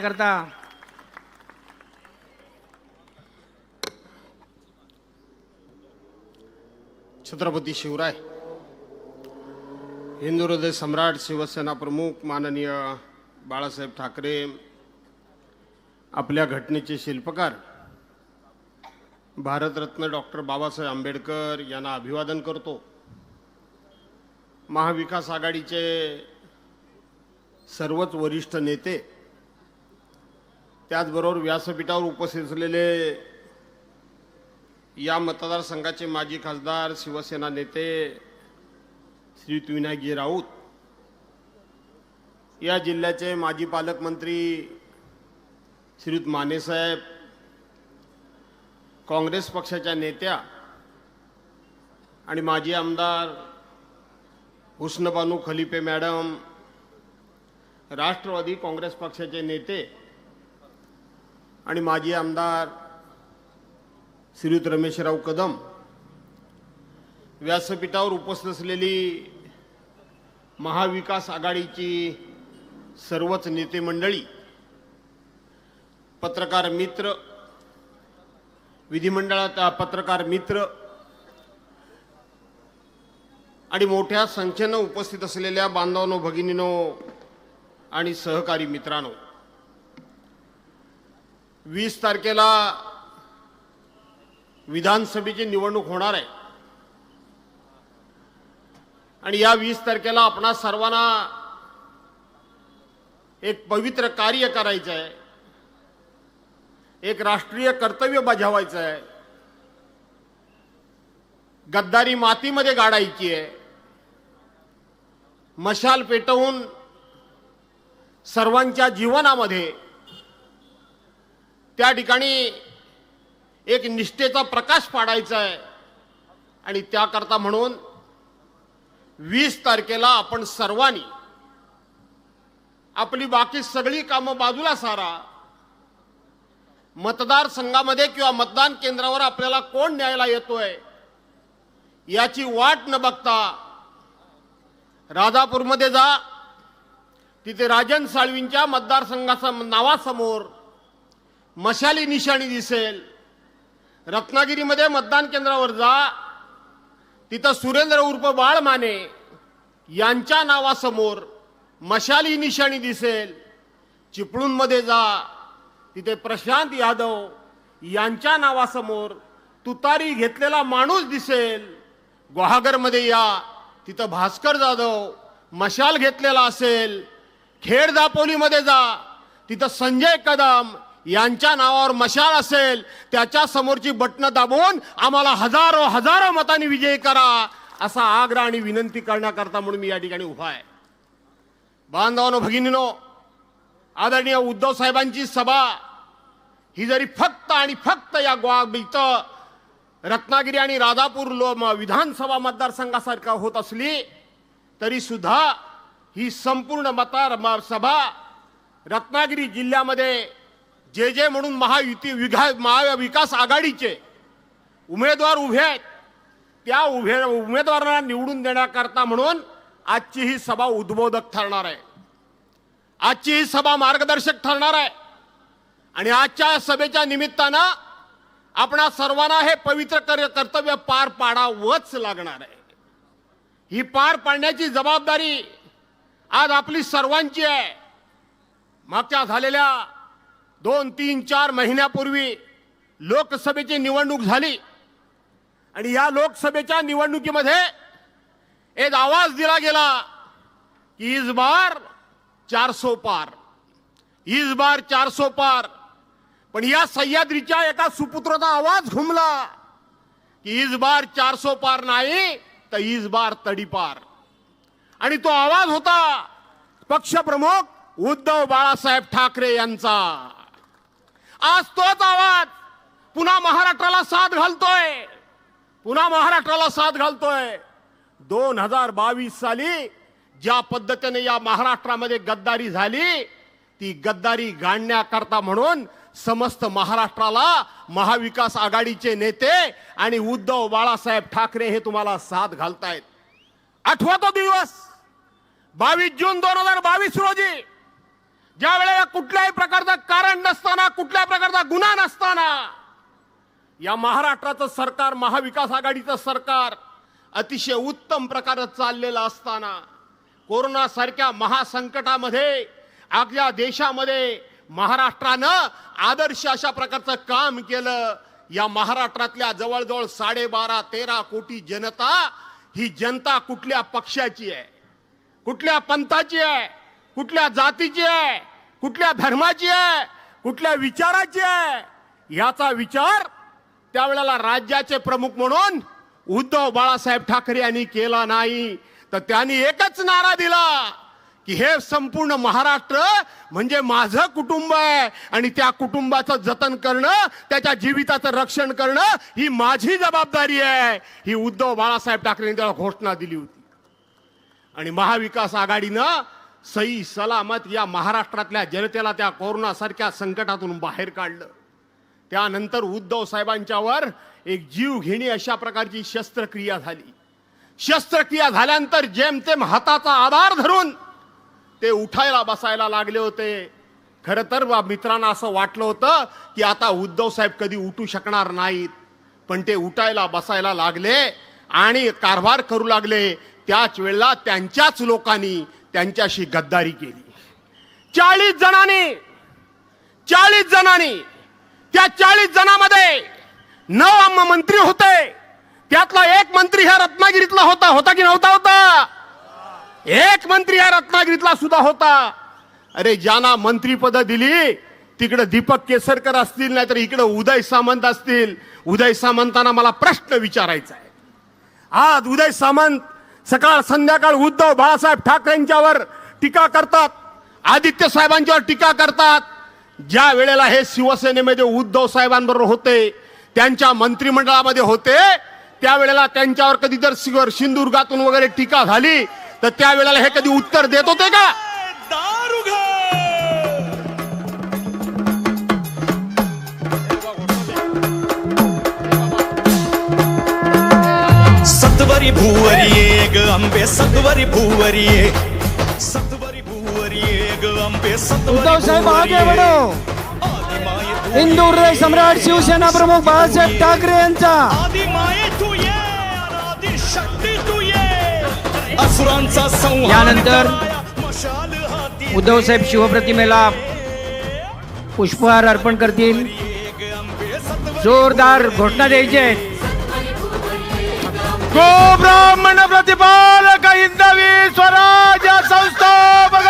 करता छत्रपती शिवराय हिंदू हृदय सम्राट शिवसेना प्रमुख माननीय बाळासाहेब ठाकरे आपल्या घटनेचे शिल्पकार भारतरत्न डॉक्टर बाबासाहेब आंबेडकर यांना अभिवादन करतो। महाविकास आघाडीचे सर्वच वरिष्ठ नेते त्याचबरोबर व्यासपीठावर उपस्थित असलेले या मतदारसंघाचे माजी खासदार शिवसेना नेते श्री विनायकजी राऊत, या जिल्ह्याचे माजी पालकमंत्री श्रीयुत मानेसाहेब, काँग्रेस पक्षाच्या नेत्या आणि माजी आमदार हुस्नबानू खलिफे मॅडम, राष्ट्रवादी काँग्रेस पक्षाचे नेते आणि माजी आमदार श्रीयुत रमेशराव कदम, व्यासपीठावर उपस्थित असलेली महाविकास आघाडीची सर्वच नेते मंडळी, पत्रकार मित्र, विधिमंडळात पत्रकार मित्र आणि मोठ्या संख्येने उपस्थित असलेल्या बांधवांनो, भगिनींनो आणि सहकारी मित्रांनो, 20 तारखेला विधानसभेची निवडणूक होणार आहे आणि या 20 तारखेला आपणा सर्वांना एक पवित्र कार्य करायचं आहे, एक राष्ट्रीय कर्तव्य बजावायचं आहे, गद्दारी मातीमध्ये गाडायची आहे, मशाल पेटवून सर्वांच्या जीवनामध्ये त्या ठिकाणी एक निष्ठेचा प्रकाश पाडायचा आहे आणि त्याकरता म्हणून 20 तारखेला आपण सर्वांनी आपली बाकी सगळी कामं बाजूला सारा, मतदारसंघामध्ये किंवा मतदान केंद्रावर आपल्याला कोण न्यायला येतोय याची वाट न बघता राजापूरमध्ये जा, तिथे राजन साळवींच्या मतदारसंघाच्या नावासमोर मशाली निशाणी दिसेल। रत्नागिरीमध्ये मतदान केंद्रावर जा, तिथं सुरेंद्र उर्फ बाळ माने यांच्या नावासमोर मशाली निशाणी दिसेल। चिपळूणमध्ये जा, तिथे प्रशांत यादव यांच्या नावासमोर तुतारी घेतलेला माणूस दिसेल। गुहागरमध्ये या, तिथं भास्कर जाधव मशाल घेतलेला असेल। खेड दापोलीमध्ये जा, तिथं संजय कदम यांच्या नावावर मशाल असेल। त्याच्या समोरची बटणं दाबून आम्हाला हजारो मतांनी विजयी करा असा आग्रह आणि विनंती करण्याकरता म्हणून मी या ठिकाणी उभा आहे। बांधवांनो, भगिनींनो, आदरणीय उद्धव साहेबांची सभा ही जरी फक्त आणि फक्त या इथं रत्नागिरी आणि राजापूर विधानसभा मतदारसंघासारखा होत असली तरी सुद्धा ही संपूर्ण सभा रत्नागिरी जिल्ह्यामध्ये जे म्हणून महाविकास आघाडीचे उमेदवार उभे आहेत त्या उमेदवारांना निवडून देण्याकरता म्हणून आजची ही सभा उद्बोधक ठरणार आहे, आजची ही सभा मार्गदर्शक ठरणार आहे आणि आजच्या सभेच्या निमित्तानं आपणा सर्वांना हे पवित्र कर्तव्य पार पाडावंच लागणार आहे। ही पार पाडण्याची जबाबदारी आज आपली सर्वांची आहे। मागच्या झालेल्या 2, 3, 4 महिन्यापूर्वी लोकसभेची निवडणूक झाली आणि या लोकसभेच्या निवडणुकीमध्ये एक आवाज दिला गेला की इस बार 400 पार, इस बार 400 पार। पण या सह्याद्रीच्या एका सुपुत्राचा आवाज घुमला की इस बार 400 पार नाही तर इस बार तडीपार। आणि तो आवाज होता पक्षप्रमुख उद्धव बाळासाहेब ठाकरे यांचा। आज तोच आवाज पुन्हा महाराष्ट्राला साथ घालतोय, पुन्हा महाराष्ट्राला साथ घालतोय। 2022 साली ज्या पद्धतीने या महाराष्ट्रामध्ये गद्दारी झाली ती गद्दारी गाडण्याकरता म्हणून समस्त महाराष्ट्राला महाविकास आघाडीचे नेते आणि उद्धव बाळासाहेब ठाकरे हे तुम्हाला साथ घालतायत। आठवा तो दिवस 22 जून 2022 रोजी ज्या वेळेला कुठल्याही प्रकारचं कारण नसताना, कुठल्याही प्रकारचा गुन्हा नसताना या महाराष्ट्राचं सरकार, महाविकास आघाडीचं सरकार अतिशय उत्तम प्रकारे चाललेलं असताना कोरोना सारख्या महासंकटामध्ये आपल्या देशामध्ये महाराष्ट्रानं आदर्श अशा प्रकारचं काम केलं. या महाराष्ट्रातल्या जवळजवळ 12.5-13 कोटी जनता, ही जनता कुठल्या पक्षाची आहे, कुठल्या पंथाची आहे, कुठल्या जातीची आहे, कुठल्या धर्माची आहे, कुठल्या विचाराची आहे, याचा विचार त्यावेळेला राज्याचे प्रमुख म्हणून उद्धव बाळासाहेब ठाकरे यांनी केला नाही. तर त्यांनी एकच नारा दिला की हे संपूर्ण महाराष्ट्र म्हणजे माझं कुटुंब आहे आणि त्या कुटुंबाचं जतन करणं, त्याच्या जीविताचं रक्षण करणं ही माझी जबाबदारी आहे. ही उद्धव बाळासाहेब ठाकरेंनी त्याला घोषणा दिली होती. आणि महाविकास आघाडीनं सही सलामत या महाराष्ट्रातल्या जनतेला त्या कोरोना सारख्या संकटातून बाहेर काढलं. त्यानंतर उद्धव साहेबांच्यावर एक जीव घेणी अशा प्रकारची शस्त्रक्रिया झाली. शस्त्रक्रिया झाल्यानंतर जेमतेम हाताचा आधार धरून ते उठायला बसायला लागले होते. खरं तर मित्रांना असं वाटलं होतं की आता उद्धव साहेब कधी उठू शकणार नाहीत, पण ते उठायला बसायला लागले आणि कारभार करू लागले. त्याच वेळेला त्यांच्याच लोकांनी त्यांच्याशी गद्दारी केली. 40 जणांनी त्या 40 जणांमध्ये 9 मंत्री होते. त्यातला एक मंत्री ह्या रत्नागिरीतला होता की नव्हता? एक मंत्री ह्या रत्नागिरीतला सुद्धा होता. अरे ज्यांना मंत्रीपद दिली तिकडे दीपक केसरकर असतील, नाहीतर इकडे उदय सामंत असतील. उदय सामंतांना मला प्रश्न विचारायचा आहे. आज उदय सामंत सकाळ संध्याकाळ उद्धव बाळासाहेब ठाकरेंच्यावर टीका करतात, आदित्य साहेबांच्यावर टीका करतात. ज्या वेळेला हे शिवसेनेमध्ये उद्धव साहेबांबरोबर होते, त्यांच्या मंत्रिमंडळामध्ये होते, त्यावेळेला त्यांच्यावर कधी जर सिंधुदुर्गातून वगैरे टीका झाली तर त्यावेळेला हे कधी उत्तर देत होते का? सत्वरी भुवरी ग अंबे, सत्वरी भुवरी, सत्वरी भुवरी ग अंबे, सत्वरी. उद्धव साहेब आगे बढ़ो. हिंदू हृदय सम्राट शिवसेना प्रमुख बाळासाहेब ठाकरे यांचा आदिमाये तू ये, आदि शक्ती तू ये, असुरांचा संहार. यानंतर उद्धव साहेब शिवप्रतिमेला पुष्पहार अर्पण करतील. जोरदार घोषणा द्यायची आहे. गो ब्राह्मण प्रतिपालक हिंदवी स्वराज्य संस्थापक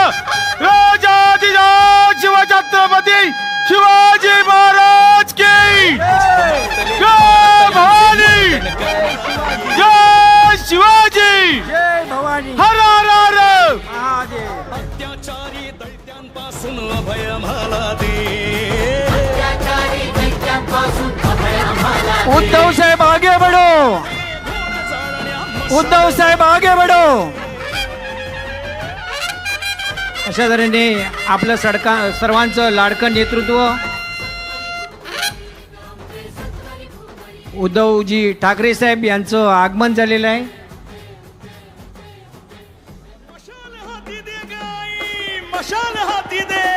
राजाधिराज शिवछत्रपती शिवाजी महाराज की जय भवानी, जय शिवाजी, जय भवानी, हर हर हर महादेव. अत्याचारी दैत्यांपासून अभय मला दे. उद्धव साहेब आगे बढ़ो. उद्धव साहेब आगे बढ़ो. अशा तऱ्हेने आपलं सर्वांचं लाडकं नेतृत्व उद्धवजी ठाकरे साहेब यांचं आगमन झालेलं आहे. मशाल हाती दे गाई, मशाल हाती दे.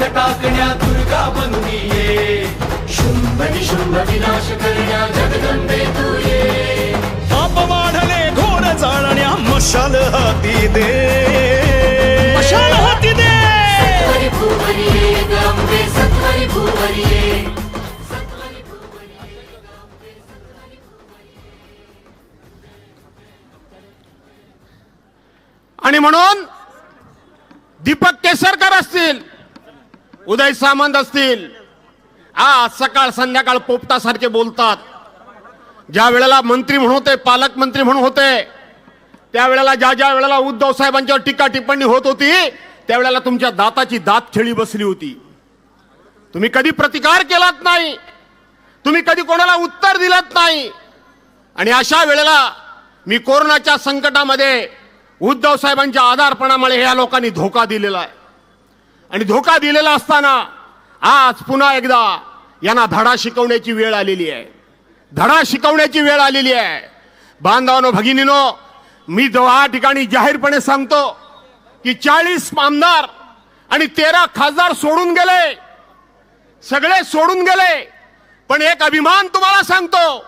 टाकण्या दुर्गा बनून ये, शुंभ निशुंभ विनाश करण्या जगदंबे तू ये. पाप वाढले घोर जाळण्या, मशाल हाती दे, मशाल हाती दे. सत्वरी भुवरी ये ग अंबे, सत्वरी भुवरी ये, सत्वरी भुवरी ये ग अंबे, सत्वरी भुवरी ये. आणि म्हणून दीपक केसरकर असतील, उदय सामंत असतील, आज सकाळ संध्याकाळ पोपटासारखे बोलतात. ज्या वेळेला मंत्री म्हणून होते, पालकमंत्री म्हणून होते, त्यावेळेला ज्या वेळेला उद्धव साहेबांच्यावर टीका टिप्पणी होत होती त्यावेळेला तुमच्या दाताची दात खेळी बसली होती. तुम्ही कधी प्रतिकार केलात नाही, तुम्ही कधी कोणाला उत्तर दिलत नाही. आणि अशा वेळेला मी कोरोनाच्या संकटामध्ये उद्धव साहेबांच्या आधारपणामुळे या लोकांनी धोका दिलेला आहे. आणि धोका दिलेला असताना आज पुन्हा एकदा यांना धडा शिकवण्याची वेळ आलेली आहे. धडा शिकवण्याची वेळ आलेली आहे. बांधवांनो, भगिनीनो, मी या ठिकाणी जाहीरपणे सांगतो की 40 आमदार आणि 13 खासदार सोडून गेले, सगळे सोडून गेले. पण एक अभिमान तुम्हाला सांगतो,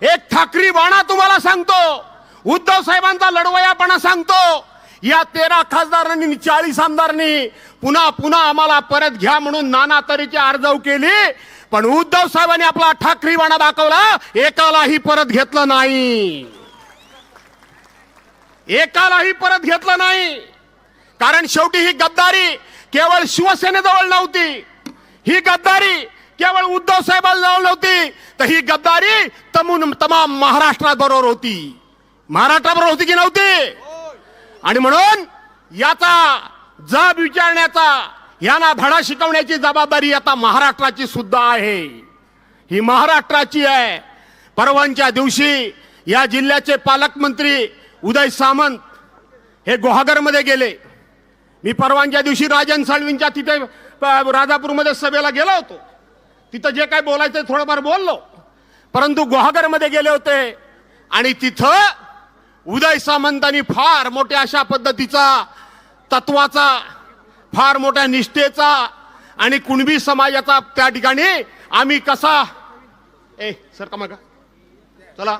एक ठाकरी बाणा तुम्हाला सांगतो, उद्धव साहेबांचा लढवयापणा सांगतो. या 13 खासदारांनी 40 आमदारांनी पुन्हा पुन्हा आम्हाला परत घ्या म्हणून नाना तऱ्हेची आर्जव केली. पण उद्धव साहेबांनी आपला ठाकरी बाणा दाखवला, एकालाही परत घेतलं नाही, एकालाही परत घेतलं नाही. कारण शेवटी ही गद्दारी केवळ शिवसेनेजवळ नव्हती, ही गद्दारी केवळ उद्धव साहेबांजवळ नव्हती, तर ही गद्दारी तमाम महाराष्ट्राबरोबर होती. महाराष्ट्राबरोबर होती की नव्हती? आणि म्हणून याचा जब विचारण्याचा, यांना धडा शिकवण्याची जबाबदारी आता महाराष्ट्राची सुद्धा आहे. ही महाराष्ट्राची आहे. परवांच्या दिवशी या जिल्ह्याचे पालकमंत्री उदय सामंत हे गुहागरमध्ये गेले. मी परवांच्या दिवशी राजन साळवींच्या तिथे राजापूरमध्ये सभेला गेलो होतो. तिथं जे काय बोलायचं थोडंफार बोललो, परंतु गुहागरमध्ये गेले होते आणि तिथं उदय सामंतांनी फार मोठ्या अशा पद्धतीचा, तत्वाचा, फार मोठ्या निष्ठेचा आणि कुणबी समाजाचा त्या ठिकाणी आम्ही कसा सर का मग चला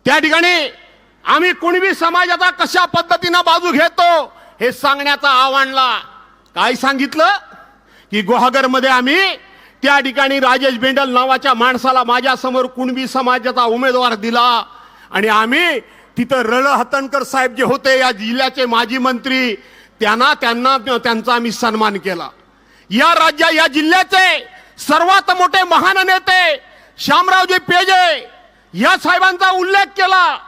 त्या ठिकाणी आम्ही कुणबी समाजाचा कशा पद्धतीनं बाजू घेतो हे सांगण्याचा आव्हानला. काय सांगितलं की गुहागरमध्ये आम्ही त्या ठिकाणी राजेश बेंडल नावाच्या माणसाला माझ्या समोर कुणबी समाजाचा उमेदवार दिला आणि आम्ही तिथं हतनकर साहेब जे होते या जिल्ह्याचे माजी मंत्री त्यांचा आम्ही सन्मान केला. या जिल्ह्याचे सर्वात मोठे महान नेते शामरावजी पेजे या साहेबांचा उल्लेख केला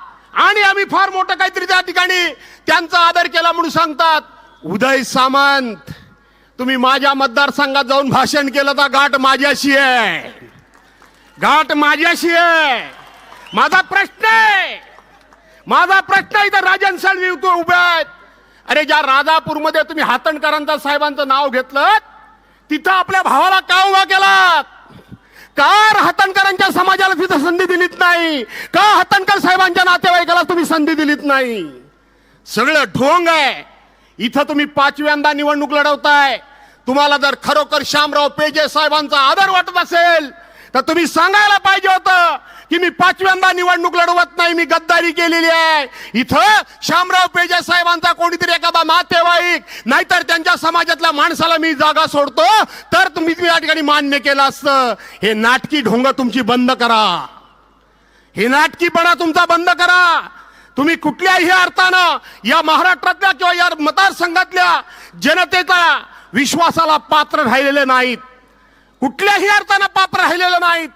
आणि आम्ही फार मोठं काहीतरी त्या ठिकाणी त्यांचा आदर केला म्हणून सांगतात. उदय सामंत, तुम्ही माझ्या मतदारसंघात जाऊन भाषण केलं तर गाठ माझ्याशी आहे, गाठ माझ्याशी आहे. माझा प्रश्न इथं राजन साळवी उभे आहेत. अरे ज्या राजापूरमध्ये तुम्ही हातणकरांचा साहेबांचं नाव घेतलं तिथं आपल्या भावाला का उभा केलात? का हातणकरांच्या समाजाला तिथं संधी दिलीत नाही? का हातणकर साहेबांच्या नातेवाईकाला तुम्ही संधी दिलीत नाही? सगळं ढोंग आहे. इथं तुम्ही 5व्यांदा निवडणूक लढवताय. तुम्हाला जर खरोखर शामराव पेजे साहेबांचा आदर वाटत असेल तर तुम्ही सांगायला पाहिजे होतं की मी 5व्यांदा निवडणूक लढवत नाही, मी गद्दारी केलेली आहे. इथं शामराव पेजे साहेबांचा कोणीतरी एखादा नातेवाईक नाहीतर त्यांच्या समाजातल्या माणसाला मी जागा सोडतो तर तुम्ही या ठिकाणी मान्य केलं असतं. हे नाटकी ढोंग तुमची बंद करा, हे नाटकीपणा तुमचा बंद करा. तुम्ही कुठल्याही अर्थानं या महाराष्ट्रातल्या किंवा या मतदारसंघातल्या जनतेचा विश्वासाला पात्र राहिलेले नाहीत, कुठल्याही अर्थानं पात्र राहिलेले नाहीत.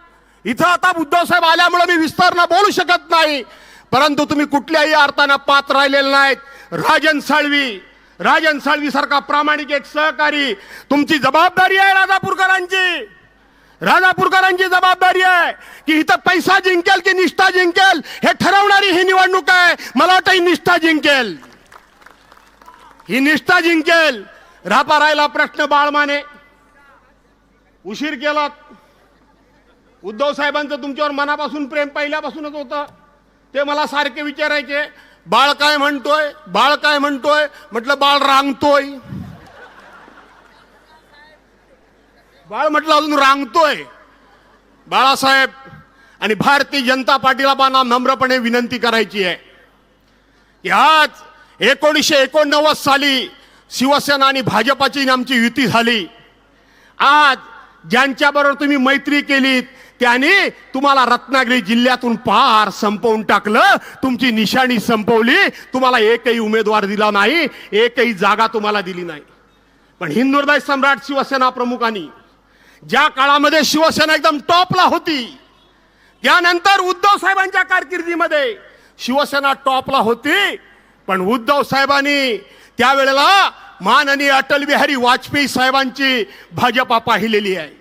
इथं आता उद्धव साहेब आल्यामुळे मी विस्तारानं बोलू शकत नाही, परंतु तुम्ही कुठल्याही अर्थानं पात्र राहिलेले नाहीत. राजन साळवी सारखा प्रामाणिक एक सहकारी, तुमची जबाबदारी आहे. राजापूरकरांची जबाबदारी आहे की इथं पैसा जिंकेल की निष्ठा जिंकेल हे ठरवणारी ही निवडणूक आहे. मला वाटतं ही निष्ठा जिंकेल, ही निष्ठा जिंकेल. राहिला प्रश्न बाळमाने, उशीर केलात. उद्धव साहेबांचं तुमच्यावर मनापासून प्रेम पहिल्यापासूनच होतं. ते मला सारखे विचारायचे, बाळ काय म्हणतोय, बाळ काय म्हणतोय. म्हटलं बाळ रांगतोय, बाळ म्हटलं अजून रांगतोय. बाळासाहेब आणि भारतीय जनता पार्टीला मला नम्रपणे विनंती करायची आहे की आज 1989 साली शिवसेना आणि भाजपाची आमची युती झाली. आज ज्यांच्याबरोबर तुम्ही मैत्री केलीत त्यांनी तुम्हाला रत्नागिरी जिल्ह्यातून पार संपवून टाकलं, तुमची निशाणी संपवली. तुम्हाला एकही उमेदवार दिला नाही, एकही जागा तुम्हाला दिली नाही. पण हिंदुहृदय सम्राट शिवसेना प्रमुखांनी ज्या काळामध्ये शिवसेना एकदम टॉपला होती, त्यानंतर उद्धव साहेबांच्या कारकिर्दीमध्ये शिवसेना टॉपला होती, पण उद्धव साहेबांनी त्यावेळेला माननीय अटल बिहारी वाजपेयी साहेबांची भाजपा पाहिलेली आहे,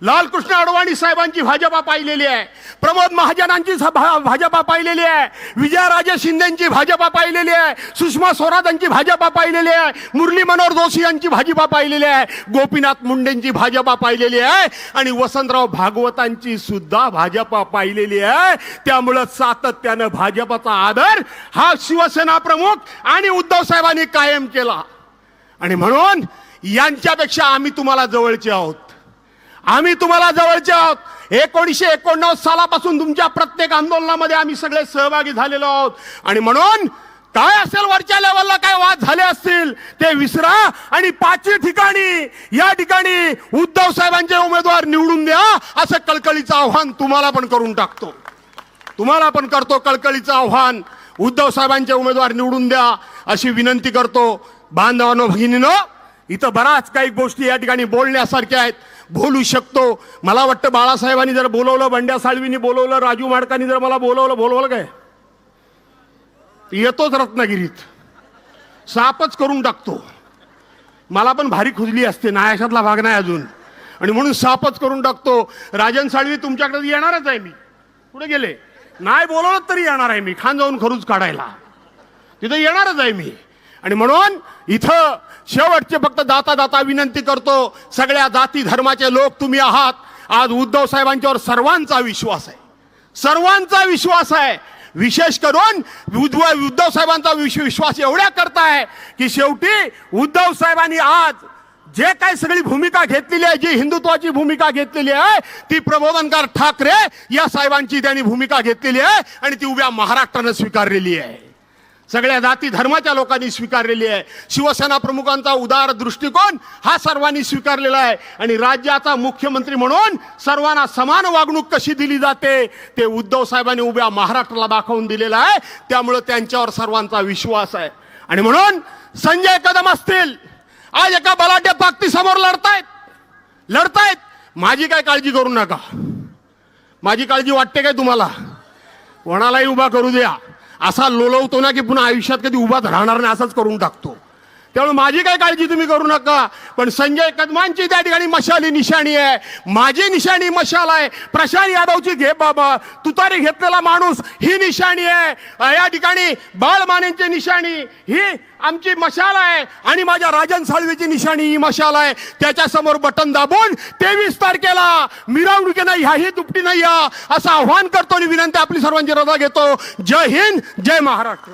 लालकृष्ण अडवाणी साहेबांची भाजपा पाहिलेली आहे, प्रमोद महाजनांची भाजपा पाहिलेली आहे, विजयराजे शिंदेची भाजपा पाहिलेली आहे, सुषमा स्वराजांची भाजपा पाहिलेली आहे, मुरली मनोहर जोशी यांची भाजपा पाहिलेली आहे, गोपीनाथ मुंडेंची भाजपा पाहिलेली आहे आणि वसंतराव भागवतांची सुद्धा भाजपा पाहिलेली आहे. त्यामुळं सातत्यानं भाजपाचा आदर हा शिवसेना प्रमुख आणि उद्धव साहेबांनी कायम केला. आणि म्हणून यांच्यापेक्षा आम्ही तुम्हाला जवळचे आहोत, आम्ही तुम्हाला जवळचे आहोत. 1989 सालापासून तुमच्या प्रत्येक आंदोलनामध्ये आम्ही सगळे सहभागी झालेलो आहोत. आणि म्हणून काय असेल वरच्या लेवलला काय वाद झाले असतील ते विसरा आणि 5 ठिकाणी या ठिकाणी उद्धव साहेबांचे उमेदवार निवडून द्या असं कळकळीचं आव्हान तुम्हाला पण करून टाकतो, तुम्हाला पण करतो कळकळीचं आव्हान. उद्धव साहेबांचे उमेदवार निवडून द्या अशी विनंती करतो. बांधवांनो भगिनीनो, इथं बराच काही गोष्टी या ठिकाणी बोलण्यासारख्या आहेत, बोलू शकतो. मला वाटतं बाळासाहेबांनी जर बोलवलं, बंड्या साळवींनी बोलवलं, राजू माडकांनी जर मला बोलवलं काय येतोच रत्नागिरीत, सापच करून टाकतो. मला पण भारी खुजली असते, नायाशातला भाग नाही अजून, आणि म्हणून सापच करून टाकतो. राजन साळवी तुमच्याकडे येणारच आहे, मी कुठे गेले नाही बोलवलं तरी येणार आहे, मी खान जाऊन खरूच काढायला तिथं येणारच आहे मी. आणि म्हणून इथं शेवटचे फक्त दाता विनंती करतो, सगळ्या जाती धर्माचे लोक तुम्ही आहात. आज उद्धव साहेबांच्यावर सर्वांचा विश्वास आहे, सर्वांचा विश्वास आहे. विशेष करून उद्धव साहेबांचा विश्वास एवढ्या करताय की शेवटी उद्धव साहेबांनी आज जे काही सगळी भूमिका घेतलेली आहे, जी हिंदुत्वाची भूमिका घेतलेली आहे, ती प्रबोधनकार ठाकरे या साहेबांची त्यांनी भूमिका घेतलेली आहे आणि ती उभ्या महाराष्ट्रानं स्वीकारलेली आहे, सगळ्या जाती धर्माच्या लोकांनी स्वीकारलेली आहे. शिवसेना प्रमुखांचा उदार दृष्टिकोन हा सर्वांनी स्वीकारलेला आहे आणि राज्याचा मुख्यमंत्री म्हणून सर्वांना समान वागणूक कशी दिली जाते ते उद्धव साहेबांनी उभ्या महाराष्ट्राला दाखवून दिलेलं आहे. त्यामुळे त्यांच्यावर सर्वांचा विश्वास आहे. आणि म्हणून संजय कदम असतील, आज एका बलाढ्य ताकदीसमोर लढतायत. माझी काय काळजी करू नका, माझी काळजी वाटते काय तुम्हाला? कोणालाही उभा करू द्या, असा लोलवतो ना की पुन्हा आयुष्यात कधी उभाच राहणार नाही, असंच करून टाकतो. त्यामुळे माझी काय काळजी तुम्ही करू नका. पण संजय कदमांची त्या ठिकाणी मशाली निशाणी आहे, माझी निशाणी मशाल आहे, प्रशांत यादवची घे बाबा तुतारी घेतलेला माणूस ही निशाणी आहे, या ठिकाणी बाळ मानेंची निशाणी ही आमची मशाल आहे आणि माझ्या राजन साळवीची निशाणी ही मशाल आहे. त्याच्या समोर बटन दाबून 23 तारखेला मिरवणुकीनं ह्याही दुपटी नाही या असं आव्हान करतो आणि विनंती आपली सर्वांची रजा घेतो. जय हिंद, जय महाराष्ट्र.